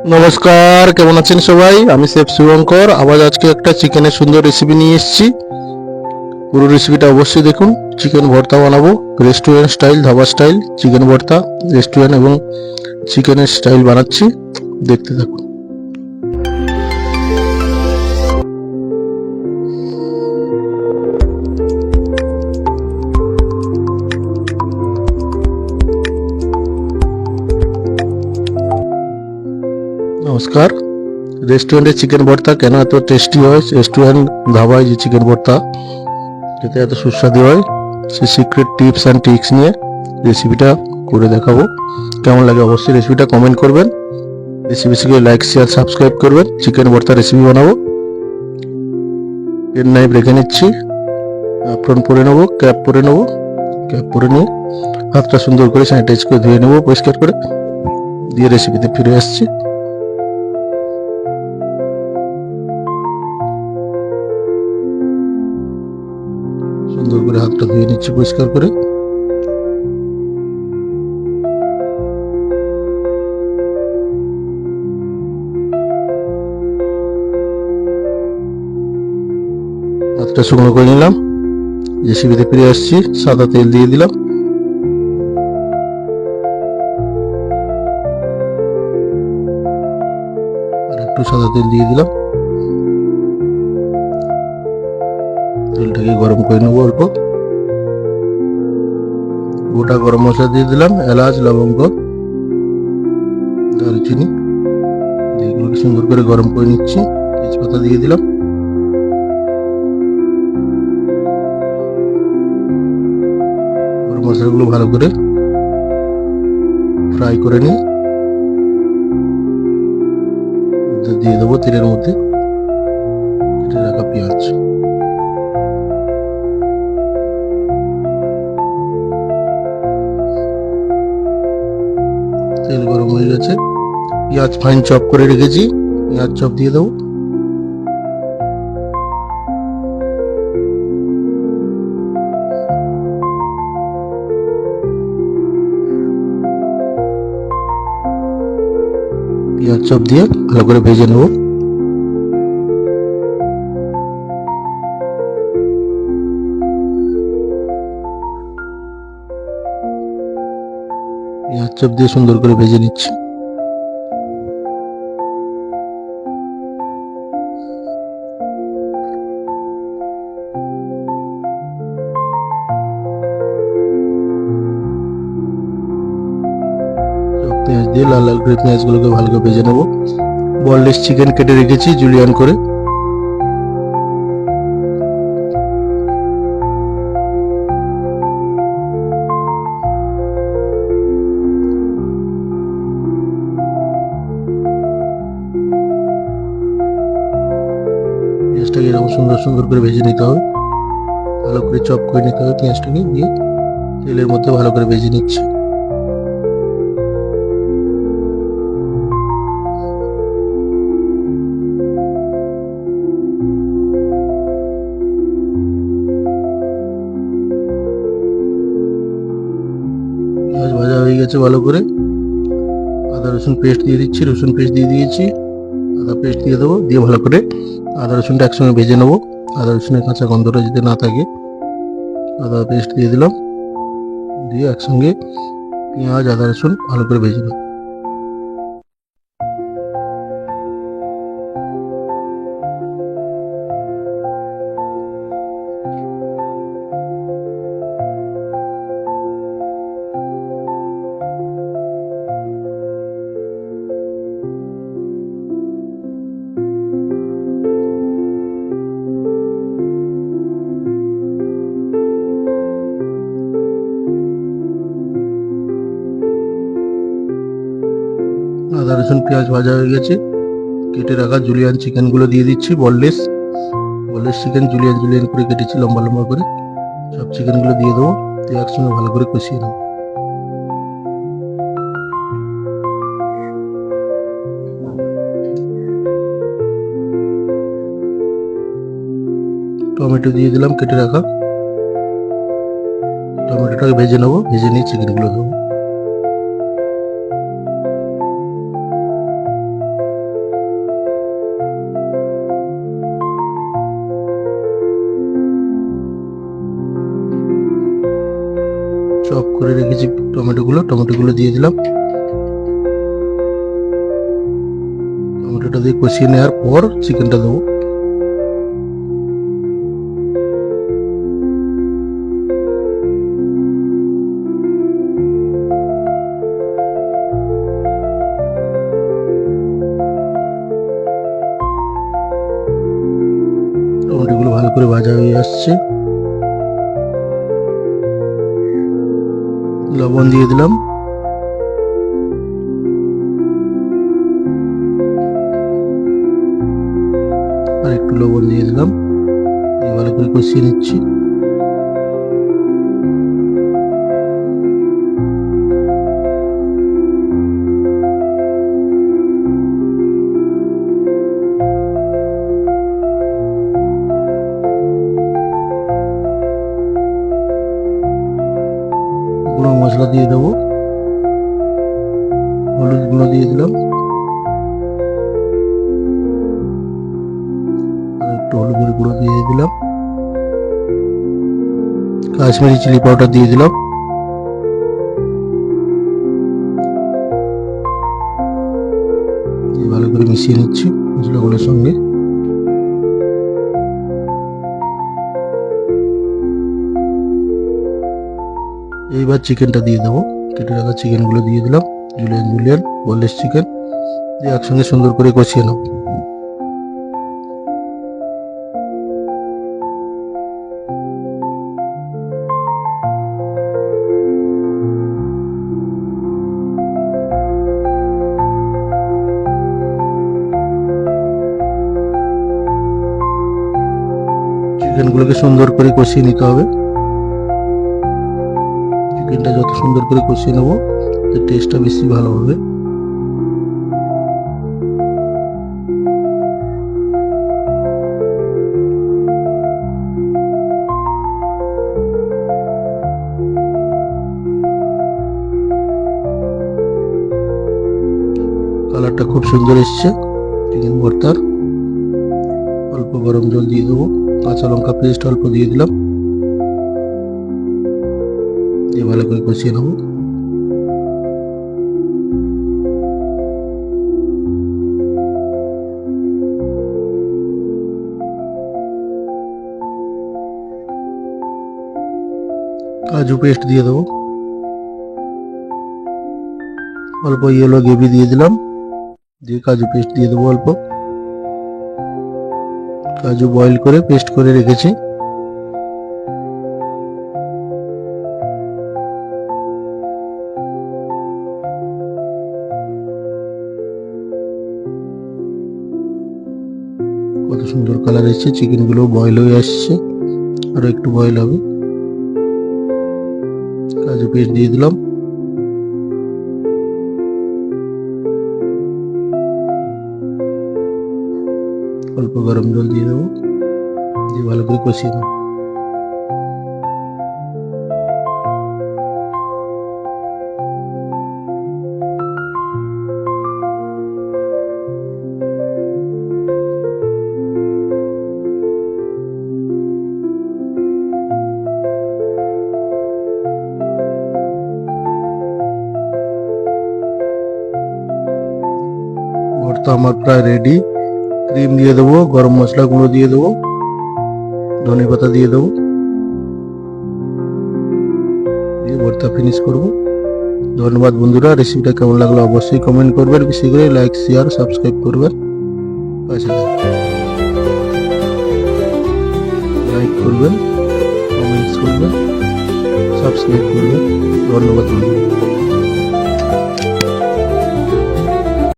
নমস্কার, কেমন আছেন সবাই? আমি শেফ শুভঙ্কর। আবার আজকে একটা চিকেনের সুন্দর রেসিপি নিয়ে এসেছি। পুরো রেসিপিটা অবশ্যই দেখুন। চিকেন ভর্তা বানাবো, restaurant style, dhaba style chicken ভর্তা। রেস্টুরেন্ট এবং চিকেনের স্টাইল বানাচ্ছি, দেখতে থাকুন। নমস্কার। রেস্টুরেন্টের চিকেন ভর্তা কেন এত টেস্টি হয়, রেস্টুরেন্ট ধাবায় যে চিকেন ভর্তা খেতে এত সুস্বাদু হয়, সেই সিক্রেট টিপস অ্যান্ড ট্রিক্স নিয়ে রেসিপিটা করে দেখাবো। কেমন লাগে অবশ্যই রেসিপিটা কমেন্ট করবেন। রেসিপিকে লাইক শেয়ার সাবস্ক্রাইব করবেন। চিকেন ভর্তা রেসিপি বানাবো। পেন নাইফ রেখে নিচ্ছি, অ্যাপ্রন পরে নেবো, ক্যাপ পরে নেবো। ক্যাপ পরে নিয়ে হাতটা সুন্দর করে স্যানিটাইজ করে ধুয়ে নেবো পরিষ্কার করে, দিয়ে রেসিপিতে ফিরে আসছি। সুন্দর করে হাতটা ধুয়ে নিচ্ছি পরিষ্কার করে। হাতটা শুকনো করে নিলাম, রেসিপিতে ফিরে আসছি। সাদা তেল দিয়ে দিলাম, আর একটু সাদা তেল দিয়ে দিলাম। তেলটাকে গরম করে নেবো অল্প। গোটা গরম মশলা দিয়ে দিলাম, এলাচ, লবঙ্গ, দারুচিনি, এগুলোকে সুন্দর করে গরম করে নিচ্ছি। তেজপাতা দিয়ে দিলাম। গরম মশলাগুলো ভালো করে ফ্রাই করে নিই। দিয়ে দেবো তেলের মধ্যে কেটে রাখা পেঁয়াজ। তেল গরম হয়ে গেছে, পেঁয়াজ ফাইন চপ করে রেখেছি, পেঁয়াজ চপ দিয়ে দেবো। পেঁয়াজ চপ দিয়ে ভালো করে ভেজে নেব। পেঁয়াজ চপ দিয়ে সুন্দর করে ভেজে নিচ্ছি। পেঁয়াজ দিয়ে লাল লাল করে পেঁয়াজগুলোকে ভালো করে ভেজে নেব। বনলেস চিকেন কেটে রেখেছি জুলিয়ান করে। পেঁয়াজটাকে এরকম সুন্দর সুন্দর করে ভেজে নিতে হবে, ভালো করে চপ করে নিতে হবে। পেঁয়াজটাকে দিয়ে তেলের মধ্যে ভালো করে ভেজে নিচ্ছি। পেঁয়াজ ভাজা হয়ে গেছে ভালো করে। আদা রসুন পেস্ট দিয়ে দিচ্ছি, রসুন পেস্ট দিয়ে দিয়েছি, আদা পেস্ট দিয়ে দেবো। দিয়ে ভালো করে আদা রসুনটা একসঙ্গে ভেজে নেবো। আদা রসুনের কাঁচা গন্ধটা যদি না থাকে, আদা পেস্ট দিয়ে দিলাম। দিয়ে একসঙ্গে পেঁয়াজ আদা রসুন ভালো করে ভেজে নেব। আদা রসুন পেঁয়াজ ভাজা হয়ে গেছে। কেটে রাখা জুলিয়ান চিকেনগুলো দিয়ে দিচ্ছি। বনলেস চিকেন জুলিয়ান জুলিয়ান করে কেটেছি লম্বা লম্বা করে। সব চিকেনগুলো দিয়ে দেবো, দিয়ে একসঙ্গে ভালো করে কষিয়ে নেবো। টমেটো দিয়ে দিলাম কেটে রাখা। টমেটোটাকে ভেজে নেবো, ভেজে নিয়ে চিকেনগুলো দেবো। টমেটোগুলো দিয়ে দিলাম। টমেটোটা দিয়ে কষিয়ে নেওয়ার পর চিকেনটা দেবো। টমেটোগুলো ভালো করে ভাজা হয়ে আসছে। লবণ দিয়ে দিলাম। আর একটু লবণ দিয়ে দিলাম। ভালো করে কষিয়ে নিচ্ছি। গুঁড়ো মশলা দিয়ে দেবো। হলুদ গুঁড়ো দিয়ে দিলাম। আর একটু হলুদের গুঁড়ো দিয়ে দিলাম। কাশ্মীরি চিলি পাউডার দিয়ে দিলাম। ভালো করে মিশিয়ে নিচ্ছি মশলাগুলোর সঙ্গে। এইবার চিকেনটা দিয়ে দেবো। কেটে রাখা চিকেনগুলো দিয়ে দিলাম। জুলিয়ান বোনলেস চিকেন দিয়ে একসঙ্গে সুন্দর করে কষিয়ে নেব। চিকেনগুলোকে সুন্দর করে কষিয়ে নিতে হবে। চিকেনটা যত সুন্দর করে কষিয়ে নেবো তার টেস্টটা বেশি ভালো হবে। কালারটা খুব সুন্দর এসছে চিকেন ভর্তার। অল্প গরম জল দিয়ে দেবো। কাঁচা লঙ্কা পেস্ট অল্প দিয়ে দিলাম। দিয়ে ভালো করে কষিয়ে নেবো। কাজু পেস্ট দিয়ে দেবো। অল্প ইয়েলো গ্রেভি দিয়ে দিলাম। দিয়ে কাজু পেস্ট দিয়ে দেবো অল্প। কাজু বয়েল করে পেস্ট করে রেখেছি। কত সুন্দর কালার এসছে। চিকেনগুলো বয়েল হয়ে আসছে, আরো একটু বয়েল হবে। কাজু পেস্ট দিয়ে দিলাম। অল্প গরম জল দিয়ে দেবো। দিয়ে ভালো করে কষিয়ে নেব। ভর্তা আমার প্রায় রেডি। ক্রিম দিয়ে দেবো, গরম মশলা গুঁড়ো দিয়ে দেবো, ধনে পাতা দিয়ে দেবো, দিয়ে ভর্তা ফিনিশ করব। ধন্যবাদ বন্ধুরা। রেসিপিটা কেমন লাগলো অবশ্যই কমেন্ট করবেন, বেশি করে লাইক শেয়ার সাবস্ক্রাইব করবেন। লাইক করবেন, কমেন্টস করবেন, সাবস্ক্রাইব করবেন। ধন্যবাদ বন্ধুরা।